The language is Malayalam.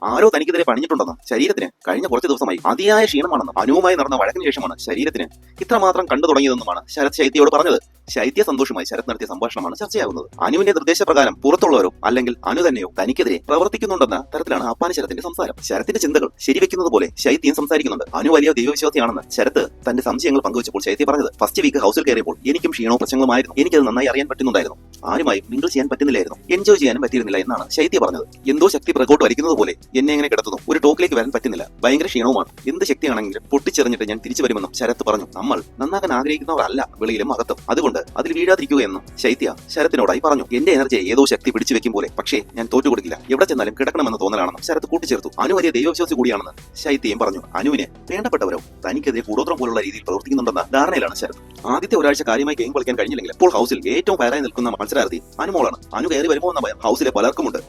ആരോ തനിക്കെതിരെ പണിഞ്ഞിട്ടുണ്ടെന്ന് ശരീരത്തിന് കഴിഞ്ഞ കുറച്ച് ദിവസമായി അതിയായ ക്ഷീണമാണെന്നും അനുവുമായി നടന്ന വഴക്കിന് ശേഷമാണ് ശരീരത്തിന് ഇത്രമാത്രം കണ്ടു തുടങ്ങിയതെന്നുമാണ് ശരത് ശൈത്യയോട് പറഞ്ഞത്. ശൈത്യ സന്തോഷമായി ശരത് നടത്തിയ സംഭാഷണമാണ് ചർച്ചയാകുന്നത്. അനുവിന്റെ നിർദ്ദേശപ്രകാരം പുറത്തുള്ളവരോ അല്ലെങ്കിൽ അനു തന്നെയോ തനിക്കെതിരെ പ്രവർത്തിക്കുന്നുണ്ടെന്ന തരത്തിലാണ് അപ്പാനി ശരത്തിന്റെ സംസാരം. ശരത്തിന്റെ ചിന്തകൾ ശരിവെക്കുന്നത് പോലെ ശൈത്യം സംസാരിക്കുന്നുണ്ട്. അനു വലിയ ദൈവവിശ്വാസിയാണെന്ന് ശരത്ത് തന്റെ സംശയങ്ങൾ പങ്കുവച്ചപ്പോൾ ശൈത്യ പറഞ്ഞത്, ഫസ്റ്റ് വീക്ക് ഹൗസിൽ കയറിയപ്പോൾ എനിക്കും ക്ഷീണവും പ്രശ്നങ്ങളുമായിരുന്നു. എനിക്കത് നന്നായി അറിയാൻ പറ്റുന്നുണ്ടായിരുന്നു. ആരുമായും മിങ്കിൾ ചെയ്യാൻ പറ്റുന്നില്ലായിരുന്നു, എൻജോയ് ചെയ്യാനും പറ്റിയിരുന്നില്ല എന്നാണ് ശൈത്യ പറഞ്ഞത്. എന്തോ ശക്തി പുറകോട്ട് വലിക്കുന്നത് പോലെ എന്നെ എങ്ങനെ കിടത്തുന്നു, ഒരു ടോക്കിലേക്ക് വരാൻ പറ്റുന്നില്ല, ഭയങ്കര ക്ഷീണവുമാണ്. എന്ത് ശക്തിയാണെങ്കിലും പൊട്ടിച്ചെറിഞ്ഞിട്ട് ഞാൻ തിരിച്ചു വരുമെന്നും ശരത്ത് പറഞ്ഞു. നമ്മൾ നന്നാക്കാൻ ആഗ്രഹിക്കുന്നവരല്ല വെളിയിലും അകത്തും, അതുകൊണ്ട് അതിൽ വീഴാതിരിക്കുകയെന്നും ശൈത്യ ശരത്തിനോടായി പറഞ്ഞു. എന്റെ എനർജിയെ ഏതോ ശക്തി പിടിച്ചു വെക്കും പോലെ, പക്ഷേ ഞാൻ തോറ്റുകൊടുക്കില്ല, എവിടെ ചെന്നാലും കിടക്കണമെന്ന് തോന്നലാണെന്നും ശരത്ത് കൂട്ടിച്ചേർത്തു. അനു വലിയ ദൈവവിശ്വാസി കൂടിയാണെന്ന് ശൈത്യയും പറഞ്ഞു. അനുവിന് വേണ്ടപ്പെട്ടവരോ തനിക്കെതിരെ കൂടോത്രം പോലുള്ള രീതിയിൽ പ്രവർത്തിക്കുന്നുണ്ടെന്ന ധാരണയിലാണ് ശരത്ത്. ആദ്യത്തെ ഒരാഴ്ച കാര്യമായി ഗെയിം കളിക്കാൻ കഴിഞ്ഞില്ലെങ്കിൽ ഇപ്പോൾ ഹൗസിൽ ഏറ്റവും ഫയറായി നിൽക്കുന്ന മത്സരാർത്ഥി അനുമോളാണ്. അനു കയറി വരുമോ എന്ന ഭയം ഹൗസിലെ പലർക്കുമുണ്ട്.